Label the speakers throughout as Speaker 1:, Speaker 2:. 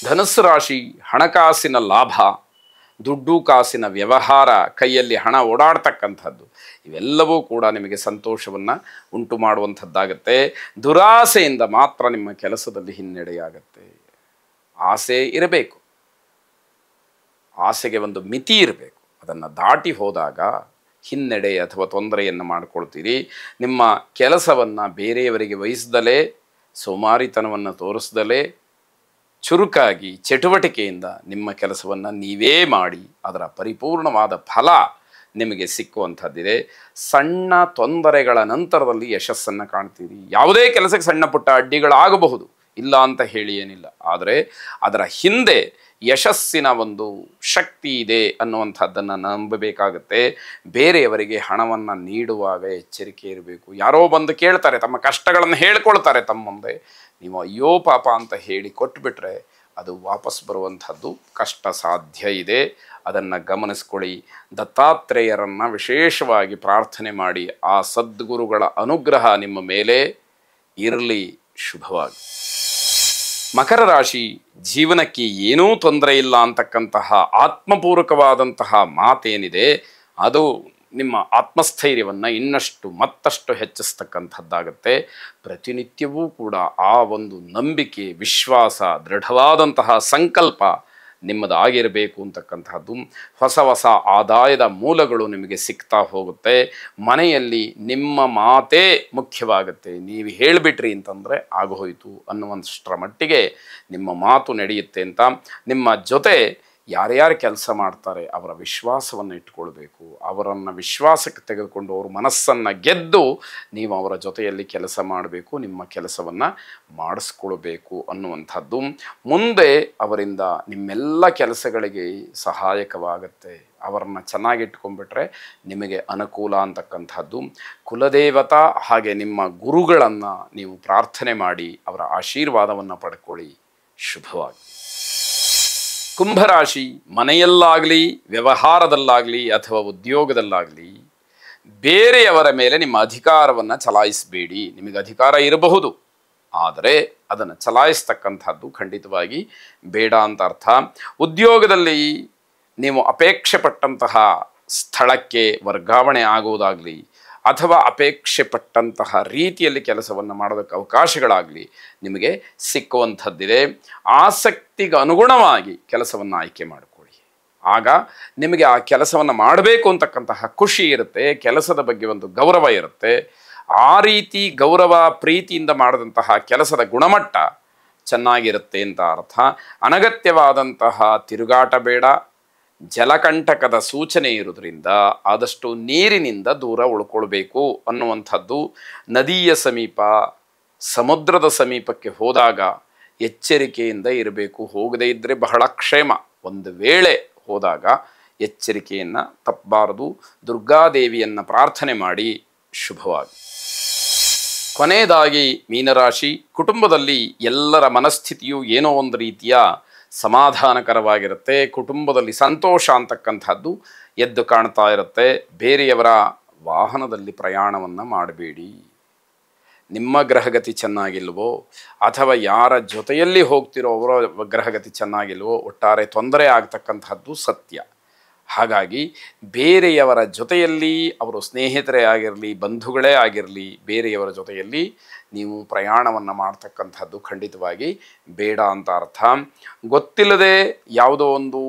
Speaker 1: ಧನುಸ್ಸು ರಾಶಿ ಹಣಕಾಸಿನ ಲಾಭ, ದುಡ್ಡು ಕಾಸಿನ ವ್ಯವಹಾರ, ಕೈಯಲ್ಲಿ ಹಣ ಓಡಾಡ್ತಕ್ಕಂಥದ್ದು ಇವೆಲ್ಲವೂ ಕೂಡ ನಿಮಗೆ ಸಂತೋಷವನ್ನು ಉಂಟು ಮಾಡುವಂಥದ್ದಾಗತ್ತೆ. ದುರಾಸೆಯಿಂದ ಮಾತ್ರ ನಿಮ್ಮ ಕೆಲಸದಲ್ಲಿ ಹಿನ್ನಡೆಯಾಗತ್ತೆ. ಆಸೆ ಇರಬೇಕು, ಆಸೆಗೆ ಒಂದು ಮಿತಿ ಇರಬೇಕು. ಅದನ್ನು ದಾಟಿ ಹೋದಾಗ ಹಿನ್ನಡೆ ಅಥವಾ ತೊಂದರೆಯನ್ನು ಮಾಡಿಕೊಳ್ತೀರಿ. ನಿಮ್ಮ ಕೆಲಸವನ್ನು ಬೇರೆಯವರಿಗೆ ವಹಿಸ್ದಲೇ, ಸೋಮಾರಿತನವನ್ನು ತೋರಿಸ್ದಲೇ ಚುರುಕಾಗಿ ಚಟುವಟಿಕೆಯಿಂದ ನಿಮ್ಮ ಕೆಲಸವನ್ನು ನೀವೇ ಮಾಡಿ ಅದರ ಪರಿಪೂರ್ಣವಾದ ಫಲ ನಿಮಗೆ ಸಿಕ್ಕುವಂಥದ್ದಿದೆ. ಸಣ್ಣ ತೊಂದರೆಗಳ ನಂತರದಲ್ಲಿ ಯಶಸ್ಸನ್ನು ಕಾಣ್ತೀರಿ. ಯಾವುದೇ ಕೆಲಸಕ್ಕೆ ಸಣ್ಣ ಪುಟ್ಟ ಅಡ್ಡಿಗಳಾಗಬಹುದು, ಇಲ್ಲ ಅಂತ ಹೇಳಿ ಏನಿಲ್ಲ, ಆದರೆ ಅದರ ಹಿಂದೆ ಯಶಸ್ಸಿನ ಒಂದು ಶಕ್ತಿ ಇದೆ ಅನ್ನುವಂಥದ್ದನ್ನು ನಂಬಬೇಕಾಗತ್ತೆ. ಬೇರೆಯವರಿಗೆ ಹಣವನ್ನು ನೀಡುವಾಗ ಎಚ್ಚರಿಕೆ ಇರಬೇಕು. ಯಾರೋ ಬಂದು ಕೇಳ್ತಾರೆ, ತಮ್ಮ ಕಷ್ಟಗಳನ್ನು ಹೇಳ್ಕೊಳ್ತಾರೆ ತಮ್ಮ ಮುಂದೆ, ನೀವು ಅಯ್ಯೋ ಪಾಪ ಅಂತ ಹೇಳಿ ಕೊಟ್ಟುಬಿಟ್ರೆ ಅದು ವಾಪಸ್ ಬರುವಂಥದ್ದು ಕಷ್ಟ ಸಾಧ್ಯ ಇದೆ. ಅದನ್ನು ಗಮನಿಸ್ಕೊಳ್ಳಿ. ದತ್ತಾತ್ರೇಯರನ್ನು ವಿಶೇಷವಾಗಿ ಪ್ರಾರ್ಥನೆ ಮಾಡಿ ಆ ಸದ್ಗುರುಗಳ ಅನುಗ್ರಹ ನಿಮ್ಮ ಮೇಲೆ ಇರಲಿ. ಶುಭವಾಗಿ. ಮಕರ ರಾಶಿ ಜೀವನಕ್ಕೆ ಏನೂ ತೊಂದರೆ ಇಲ್ಲ ಅಂತಕ್ಕಂತಹ ಆತ್ಮಪೂರ್ವಕವಾದಂತಹ ಮಾತೇನಿದೆ ಅದು ನಿಮ್ಮ ಆತ್ಮಸ್ಥೈರ್ಯವನ್ನು ಇನ್ನಷ್ಟು ಮತ್ತಷ್ಟು ಹೆಚ್ಚಿಸ್ತಕ್ಕಂಥದ್ದಾಗತ್ತೆ. ಪ್ರತಿನಿತ್ಯವೂ ಕೂಡ ಆ ಒಂದು ನಂಬಿಕೆ, ವಿಶ್ವಾಸ, ದೃಢವಾದಂತಹ ಸಂಕಲ್ಪ ನಿಮ್ಮದಾಗಿರಬೇಕು ಅಂತಕ್ಕಂತಹದ್ದು. ಹೊಸ ಹೊಸ ಆದಾಯದ ಮೂಲಗಳು ನಿಮಗೆ ಸಿಗ್ತಾ ಹೋಗುತ್ತೆ. ಮನೆಯಲ್ಲಿ ನಿಮ್ಮ ಮಾತೇ ಮುಖ್ಯವಾಗುತ್ತೆ. ನೀವು ಹೇಳಿಬಿಟ್ರಿ ಅಂತಂದರೆ ಆಗೋಯ್ತು ಅನ್ನುವಷ್ಟರ ಮಟ್ಟಿಗೆ ನಿಮ್ಮ ಮಾತು ನಡೆಯುತ್ತೆ ಅಂತ. ನಿಮ್ಮ ಜೊತೆ ಯಾರ್ಯಾರು ಕೆಲಸ ಮಾಡ್ತಾರೆ ಅವರ ವಿಶ್ವಾಸವನ್ನು ಇಟ್ಕೊಳ್ಬೇಕು. ಅವರನ್ನು ವಿಶ್ವಾಸಕ್ಕೆ ತೆಗೆದುಕೊಂಡು ಅವ್ರ ಮನಸ್ಸನ್ನು ಗೆದ್ದು ನೀವು ಅವರ ಜೊತೆಯಲ್ಲಿ ಕೆಲಸ ಮಾಡಬೇಕು, ನಿಮ್ಮ ಕೆಲಸವನ್ನು ಮಾಡಿಸ್ಕೊಳ್ಬೇಕು ಅನ್ನುವಂಥದ್ದು. ಮುಂದೆ ಅವರಿಂದ ನಿಮ್ಮೆಲ್ಲ ಕೆಲಸಗಳಿಗೆ ಸಹಾಯಕವಾಗುತ್ತೆ. ಅವರನ್ನು ಚೆನ್ನಾಗಿಟ್ಕೊಂಡ್ಬಿಟ್ರೆ ನಿಮಗೆ ಅನುಕೂಲ ಅಂತಕ್ಕಂಥದ್ದು. ಕುಲದೇವತಾ ಹಾಗೆ ನಿಮ್ಮ ಗುರುಗಳನ್ನು ನೀವು ಪ್ರಾರ್ಥನೆ ಮಾಡಿ ಅವರ ಆಶೀರ್ವಾದವನ್ನು ಪಡ್ಕೊಳ್ಳಿ. ಶುಭವಾಗಿ. ಕುಂಭರಾಶಿ ಮನೆಯಲ್ಲಾಗಲಿ, ವ್ಯವಹಾರದಲ್ಲಾಗಲಿ ಅಥವಾ ಉದ್ಯೋಗದಲ್ಲಾಗಲಿ ಬೇರೆಯವರ ಮೇಲೆ ನಿಮ್ಮ ಅಧಿಕಾರವನ್ನು ಚಲಾಯಿಸಬೇಡಿ. ನಿಮಗೆ ಅಧಿಕಾರ ಇರಬಹುದು, ಆದರೆ ಅದನ್ನು ಚಲಾಯಿಸ್ತಕ್ಕಂಥದ್ದು ಖಂಡಿತವಾಗಿ ಬೇಡ ಅಂತ ಅರ್ಥ. ಉದ್ಯೋಗದಲ್ಲಿ ನೀವು ಅಪೇಕ್ಷೆ ಪಟ್ಟಂತಹ ಸ್ಥಳಕ್ಕೆ ವರ್ಗಾವಣೆ ಆಗುವುದಾಗಲಿ ಅಥವಾ ಅಪೇಕ್ಷೆ ಪಟ್ಟಂತಹ ರೀತಿಯಲ್ಲಿ ಕೆಲಸವನ್ನು ಮಾಡೋದಕ್ಕೆ ಅವಕಾಶಗಳಾಗಲಿ ನಿಮಗೆ ಸಿಕ್ಕುವಂಥದ್ದಿದೆ. ಆಸಕ್ತಿಗೆ ಅನುಗುಣವಾಗಿ ಕೆಲಸವನ್ನು ಆಯ್ಕೆ ಮಾಡಿಕೊಳ್ಳಿ. ಆಗ ನಿಮಗೆ ಆ ಕೆಲಸವನ್ನು ಮಾಡಬೇಕು ಅಂತಕ್ಕಂತಹ ಖುಷಿ ಇರುತ್ತೆ, ಕೆಲಸದ ಬಗ್ಗೆ ಒಂದು ಗೌರವ ಇರುತ್ತೆ. ಆ ರೀತಿ ಗೌರವ ಪ್ರೀತಿಯಿಂದ ಮಾಡಿದಂತಹ ಕೆಲಸದ ಗುಣಮಟ್ಟ ಚೆನ್ನಾಗಿರುತ್ತೆ ಅಂತ ಅರ್ಥ. ಅನಗತ್ಯವಾದಂತಹ ತಿರುಗಾಟ ಬೇಡ. ಜಲಕಂಟಕದ ಸೂಚನೆ ಇರೋದ್ರಿಂದ ಆದಷ್ಟು ನೀರಿನಿಂದ ದೂರ ಉಳ್ಕೊಳ್ಬೇಕು ಅನ್ನುವಂಥದ್ದು. ನದಿಯ ಸಮೀಪ, ಸಮುದ್ರದ ಸಮೀಪಕ್ಕೆ ಹೋದಾಗ ಎಚ್ಚರಿಕೆಯಿಂದ ಇರಬೇಕು. ಹೋಗದೇ ಇದ್ದರೆ ಬಹಳ ಕ್ಷೇಮ. ಒಂದು ವೇಳೆ ಹೋದಾಗ ಎಚ್ಚರಿಕೆಯನ್ನು ತಪ್ಪಬಾರದು. ದುರ್ಗಾದೇವಿಯನ್ನು ಪ್ರಾರ್ಥನೆ ಮಾಡಿ. ಶುಭವಾಗಿ. ಕೊನೆಯದಾಗಿ ಮೀನರಾಶಿ, ಕುಟುಂಬದಲ್ಲಿ ಎಲ್ಲರ ಮನಸ್ಥಿತಿಯು ಏನೋ ಒಂದು ರೀತಿಯ ಸಮಾಧಾನಕರವಾಗಿರುತ್ತೆ. ಕುಟುಂಬದಲ್ಲಿ ಸಂತೋಷ ಅಂತಕ್ಕಂಥದ್ದು ಎದ್ದು ಕಾಣ್ತಾ ಇರುತ್ತೆ. ಬೇರೆಯವರ ವಾಹನದಲ್ಲಿ ಪ್ರಯಾಣವನ್ನು ಮಾಡಬೇಡಿ. ನಿಮ್ಮ ಗ್ರಹಗತಿ ಚೆನ್ನಾಗಿಲ್ವೋ ಅಥವಾ ಯಾರ ಜೊತೆಯಲ್ಲಿ ಹೋಗ್ತಿರೋ ಅವರ ಗ್ರಹಗತಿ ಚೆನ್ನಾಗಿಲ್ವೋ ಒಟ್ಟಾರೆ ತೊಂದರೆ ಆಗ್ತಕ್ಕಂಥದ್ದು ಸತ್ಯ. ಹಾಗಾಗಿ ಬೇರೆಯವರ ಜೊತೆಯಲ್ಲಿ, ಅವರು ಸ್ನೇಹಿತರೇ ಆಗಿರಲಿ, ಬಂಧುಗಳೇ ಆಗಿರಲಿ, ಬೇರೆಯವರ ಜೊತೆಯಲ್ಲಿ ನೀವು ಪ್ರಯಾಣವನ್ನು ಮಾಡ್ತಕ್ಕಂಥದ್ದು ಖಂಡಿತವಾಗಿ ಬೇಡ ಅಂತ ಅರ್ಥ. ಗೊತ್ತಿಲ್ಲದೆ ಯಾವುದೋ ಒಂದು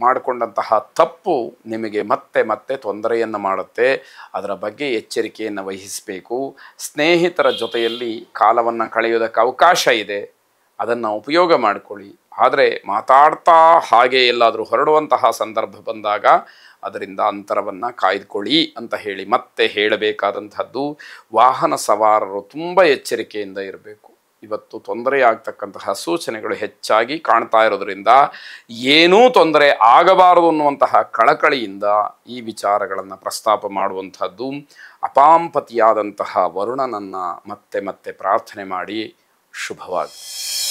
Speaker 1: ಮಾಡಿಕೊಂಡಂತಹ ತಪ್ಪು ನಿಮಗೆ ಮತ್ತೆ ಮತ್ತೆ ತೊಂದರೆಯನ್ನು ಮಾಡುತ್ತೆ. ಅದರ ಬಗ್ಗೆ ಎಚ್ಚರಿಕೆಯನ್ನು ವಹಿಸಬೇಕು. ಸ್ನೇಹಿತರ ಜೊತೆಯಲ್ಲಿ ಕಾಲವನ್ನು ಕಳೆಯೋದಕ್ಕೆ ಅವಕಾಶ ಇದೆ, ಅದನ್ನು ಉಪಯೋಗ ಮಾಡಿಕೊಳ್ಳಿ. ಆದರೆ ಮಾತಾಡ್ತಾ ಹಾಗೆ ಎಲ್ಲಾದರೂ ಹೊರಡುವಂತಹ ಸಂದರ್ಭ ಬಂದಾಗ ಅದರಿಂದ ಅಂತರವನ್ನು ಕಾಯ್ದುಕೊಳ್ಳಿ ಅಂತ ಹೇಳಿ ಮತ್ತೆ ಹೇಳಬೇಕಾದಂಥದ್ದು. ವಾಹನ ಸವಾರರು ತುಂಬ ಎಚ್ಚರಿಕೆಯಿಂದ ಇರಬೇಕು. ಇವತ್ತು ತೊಂದರೆಯಾಗ್ತಕ್ಕಂತಹ ಸೂಚನೆಗಳು ಹೆಚ್ಚಾಗಿ ಕಾಣ್ತಾ ಇರೋದರಿಂದ ಏನೂ ತೊಂದರೆ ಆಗಬಾರದು ಅನ್ನುವಂತಹ ಕಳಕಳಿಯಿಂದ ಈ ವಿಚಾರಗಳನ್ನು ಪ್ರಸ್ತಾಪ ಮಾಡುವಂಥದ್ದು. ಅಪಾಂಪತಿಯಾದಂತಹ ವರುಣನನ್ನು ಮತ್ತೆ ಮತ್ತೆ ಪ್ರಾರ್ಥನೆ ಮಾಡಿ. ಶುಭವಾಗಿ.